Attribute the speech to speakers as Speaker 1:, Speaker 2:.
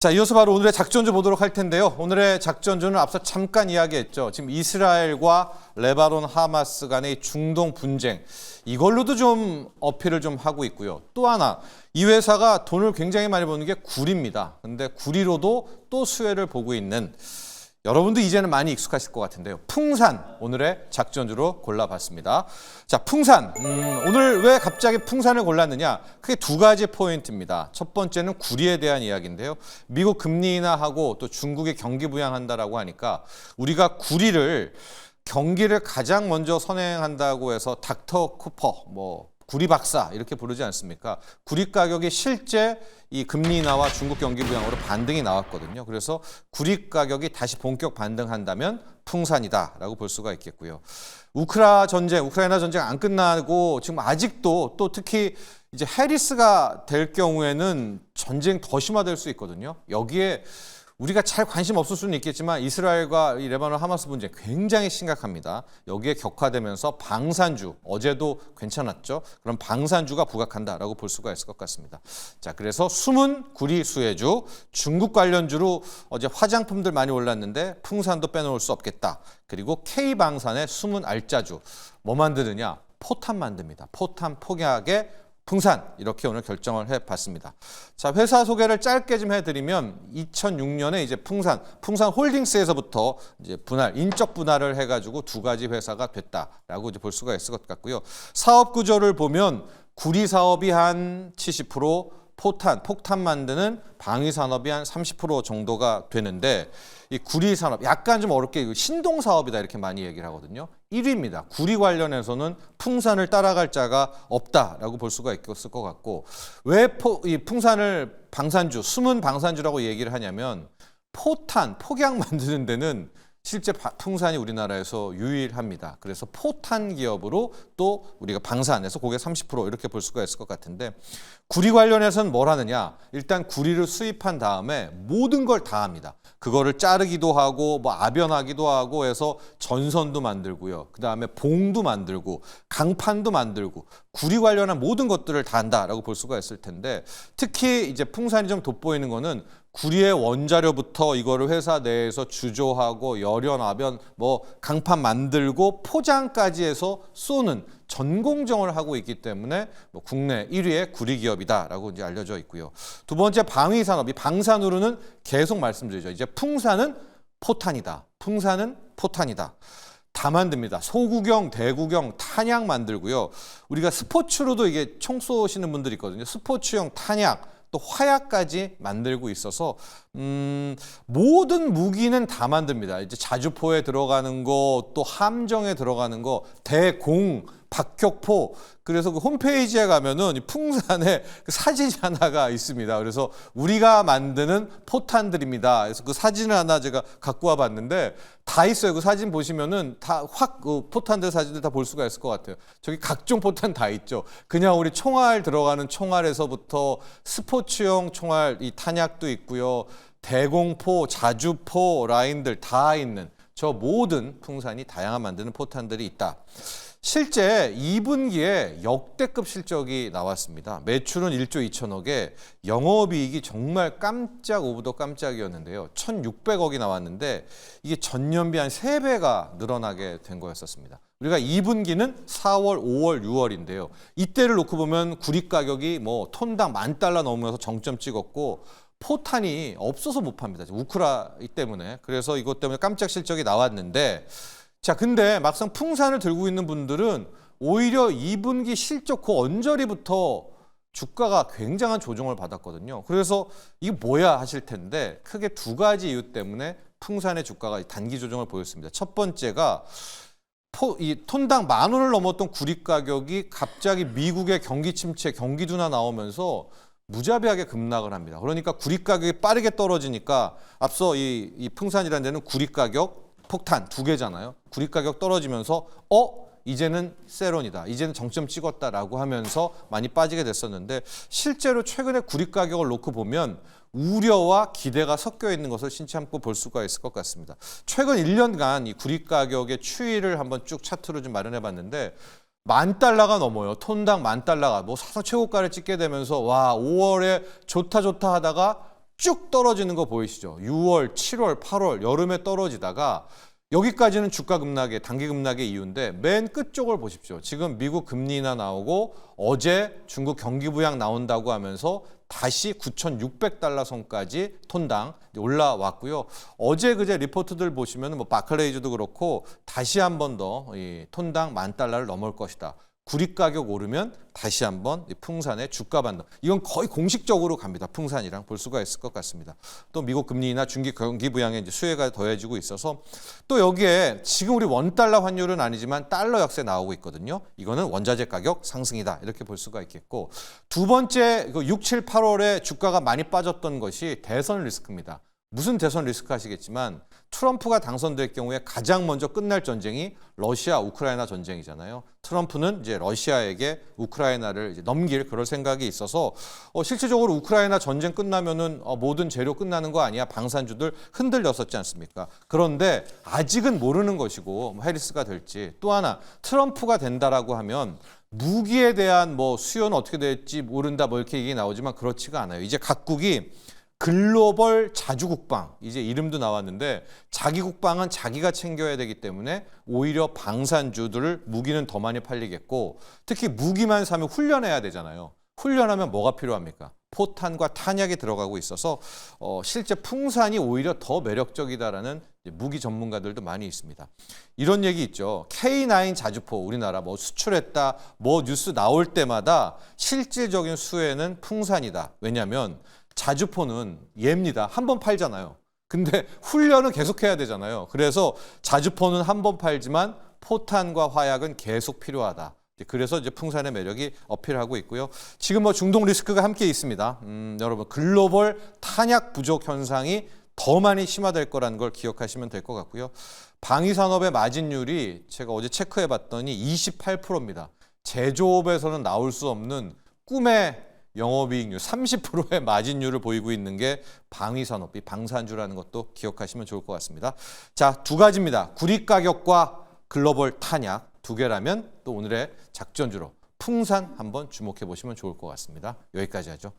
Speaker 1: 자, 이어서 바로 오늘의 작전주 보도록 할 텐데요. 오늘의 작전주는 앞서 잠깐 이야기했죠. 지금 이스라엘과 레바논 하마스 간의 중동 분쟁, 이걸로도 좀 어필을 좀 하고 있고요. 또 하나, 이 회사가 돈을 굉장히 많이 버는 게 구리입니다. 근데 구리로도 또 수혜를 보고 있는, 여러분도 이제는 많이 익숙하실 것 같은데요. 풍산, 오늘의 작전주로 골라봤습니다. 자, 풍산. 오늘 왜 갑자기 풍산을 골랐느냐? 크게 두 가지 포인트입니다. 첫 번째는 구리에 대한 이야기인데요. 미국 금리 인하하고 또 중국이 경기 부양한다라고 하니까 우리가 구리를, 경기를 가장 먼저 선행한다고 해서 닥터 쿠퍼, 구리 박사 이렇게 부르지 않습니까? 구리 가격이 실제 이 금리 인하와 중국 경기 부양으로 반등이 나왔거든요. 그래서 구리 가격이 다시 본격 반등한다면 풍산이다라고 볼 수가 있겠고요. 우크라이나 전쟁 안 끝나고 지금 아직도 또 특히 이제 해리스가 될 경우에는 전쟁 더 심화될 수 있거든요. 여기에 우리가 잘 관심 없을 수는 있겠지만 이스라엘과 이 레바논 하마스 분쟁 굉장히 심각합니다. 여기에 격화되면서 방산주, 어제도 괜찮았죠. 그럼 방산주가 부각한다라고 볼 수가 있을 것 같습니다. 자, 그래서 숨은 구리 수혜주, 중국 관련주로 어제 화장품들 많이 올랐는데 풍산도 빼놓을 수 없겠다. 그리고 K방산의 숨은 알짜주, 뭐 만드느냐? 포탄 만듭니다. 포탄 폭약의 풍산, 이렇게 오늘 결정을 해봤습니다. 자, 회사 소개를 짧게 좀 해드리면 2006년에 이제 풍산 홀딩스에서부터 이제 인적 분할을 해가지고 두 가지 회사가 됐다라고 이제 볼 수가 있을 것 같고요. 사업 구조를 보면 구리 사업이 한 70%, 폭탄 만드는 방위 산업이 한 30% 정도가 되는데, 이 구리 산업 약간 좀 어렵게 신동 사업이다 이렇게 많이 얘기를 하거든요. 1위입니다. 구리 관련해서는 풍산을 따라갈 자가 없다라고 볼 수가 있을 것 같고, 왜 이 풍산을 방산주, 숨은 방산주라고 얘기를 하냐면 폭약 만드는 데는 실제 풍산이 우리나라에서 유일합니다. 그래서 포탄 기업으로 또 우리가 방산에서 고객 30% 이렇게 볼 수가 있을 것 같은데, 구리 관련해서는 뭘 하느냐? 일단 구리를 수입한 다음에 모든 걸 다 합니다. 그거를 자르기도 하고 압연하기도 하고 해서 전선도 만들고요. 그다음에 봉도 만들고 강판도 만들고 구리 관련한 모든 것들을 다 한다라고 볼 수가 있을 텐데, 특히 이제 풍산이 좀 돋보이는 거는 구리의 원자료부터 이거를 회사 내에서 주조하고 열연, 압연, 강판 만들고 포장까지 해서 쏘는 전공정을 하고 있기 때문에 국내 1위의 구리 기업이다라고 이제 알려져 있고요. 두 번째, 방위 산업, 이 방산으로는 계속 말씀드리죠. 이제 풍산은 포탄이다. 풍산은 포탄이다. 다 만듭니다. 소구경, 대구경, 탄약 만들고요. 우리가 스포츠로도 이게 총 쏘시는 분들이 있거든요. 스포츠용 탄약, 또 화약까지 만들고 있어서 모든 무기는 다 만듭니다. 이제 자주포에 들어가는 거, 또 함정에 들어가는 거, 대공, 박격포. 그래서 그 홈페이지에 가면은 풍산에 그 사진이 하나가 있습니다. 그래서 우리가 만드는 포탄들입니다. 그래서 그 사진을 하나 제가 갖고 와봤는데 다 있어요. 그 사진 보시면은 다 그 포탄들 사진들 다 볼 수가 있을 것 같아요. 저기 각종 포탄 다 있죠. 그냥 우리 총알 들어가는 총알에서부터 스포츠용 총알, 이 탄약도 있고요. 대공포, 자주포 라인들 다 있는 저 모든 풍산이 다양한 만드는 포탄들이 있다. 실제 2분기에 역대급 실적이 나왔습니다. 매출은 1조 2천억에 영업이익이 정말 깜짝 오브 더 깜짝이었는데요. 1,600억이 나왔는데 이게 전년비 한 3배가 늘어나게 된 거였었습니다. 우리가 2분기는 4월, 5월, 6월인데요. 이때를 놓고 보면 구리 가격이 톤당 $10,000 넘으면서 정점 찍었고, 포탄이 없어서 못 팝니다. 우크라이나 때문에. 그래서 이것 때문에 깜짝 실적이 나왔는데, 자, 근데 막상 풍산을 들고 있는 분들은 오히려 2분기 실적 그 언저리부터 주가가 굉장한 조정을 받았거든요. 그래서 이게 뭐야 하실 텐데, 크게 두 가지 이유 때문에 풍산의 주가가 단기 조정을 보였습니다. 첫 번째가 이 톤당 $10,000을 넘었던 구리 가격이 갑자기 미국의 경기 침체, 경기 둔화 나오면서 무자비하게 급락을 합니다. 그러니까 구리 가격이 빠르게 떨어지니까, 앞서 이 풍산이라는 데는 구리 가격, 폭탄 두 개잖아요. 구리 가격 떨어지면서 이제는 세론이다, 이제는 정점 찍었다라고 하면서 많이 빠지게 됐었는데, 실제로 최근에 구리 가격을 놓고 보면 우려와 기대가 섞여 있는 것을 신참고 볼 수가 있을 것 같습니다. 최근 1년간 이 구리 가격의 추이를 한번 쭉 차트로 좀 마련해 봤는데, $10,000가 넘어요. 톤당 $10,000가 사상 최고가를 찍게 되면서 5월에 좋다 하다가 쭉 떨어지는 거 보이시죠? 6월, 7월, 8월 여름에 떨어지다가 여기까지는 주가 급락의 단기 급락의 이유인데 맨 끝쪽을 보십시오. 지금 미국 금리 인하 나오고 어제 중국 경기 부양 나온다고 하면서 다시 9,600달러 선까지 톤당 올라왔고요. 어제 그제 리포트들 보시면 뭐 바클레이즈도 그렇고 다시 한 번 더 이 톤당 10,000달러를 넘을 것이다. 구리 가격 오르면 다시 한번 풍산의 주가 반등. 이건 거의 공식적으로 갑니다. 풍산이랑 볼 수가 있을 것 같습니다. 또 미국 금리 인하 중기 경기 부양의 이제 수혜가 더해지고 있어서 또 여기에 지금 우리 원달러 환율은 아니지만 달러 약세 나오고 있거든요. 이거는 원자재 가격 상승이다. 이렇게 볼 수가 있겠고 두 번째 6, 7, 8월에 주가가 많이 빠졌던 것이 대선 리스크입니다. 무슨 대선 리스크 하시겠지만 트럼프가 당선될 경우에 가장 먼저 끝날 전쟁이 러시아 우크라이나 전쟁이잖아요. 트럼프는 이제 러시아에게 우크라이나를 이제 넘길 그럴 생각이 있어서 실질적으로 우크라이나 전쟁 끝나면은 모든 재료 끝나는 거 아니야? 방산주들 흔들렸었지 않습니까? 그런데 아직은 모르는 것이고 해리스가 될지 또 하나 트럼프가 된다라고 하면 무기에 대한 뭐 수요는 어떻게 될지 모른다 뭐 이렇게 얘기 나오지만 그렇지가 않아요. 이제 각국이 글로벌 자주국방, 이제 이름도 나왔는데 자기 국방은 자기가 챙겨야 되기 때문에 오히려 방산주들을 무기는 더 많이 팔리겠고 특히 무기만 사면 훈련해야 되잖아요. 훈련하면 뭐가 필요합니까? 포탄과 탄약이 들어가고 있어서 실제 풍산이 오히려 더 매력적이다라는 무기 전문가들도 많이 있습니다. 이런 얘기 있죠. K9 자주포 우리나라 뭐 수출했다 뭐 뉴스 나올 때마다 실질적인 수혜는 풍산이다. 왜냐하면 자주포는 얘입니다. 한 번 팔잖아요. 근데 훈련은 계속해야 되잖아요. 그래서 자주포는 한 번 팔지만 포탄과 화약은 계속 필요하다. 그래서 이제 풍산의 매력이 어필하고 있고요. 지금 뭐 중동 리스크가 함께 있습니다. 여러분 글로벌 탄약 부족 현상이 더 많이 심화될 거라는 걸 기억하시면 될 것 같고요. 방위산업의 마진율이 제가 어제 체크해봤더니 28%입니다. 제조업에서는 나올 수 없는 꿈의 영업이익률 30%의 마진율을 보이고 있는 게 방위산업, 방산주라는 것도 기억하시면 좋을 것 같습니다. 자, 두 가지입니다. 구리 가격과 글로벌 탄약 두 개라면 또 오늘의 작전주로 풍산 한번 주목해 보시면 좋을 것 같습니다. 여기까지 하죠.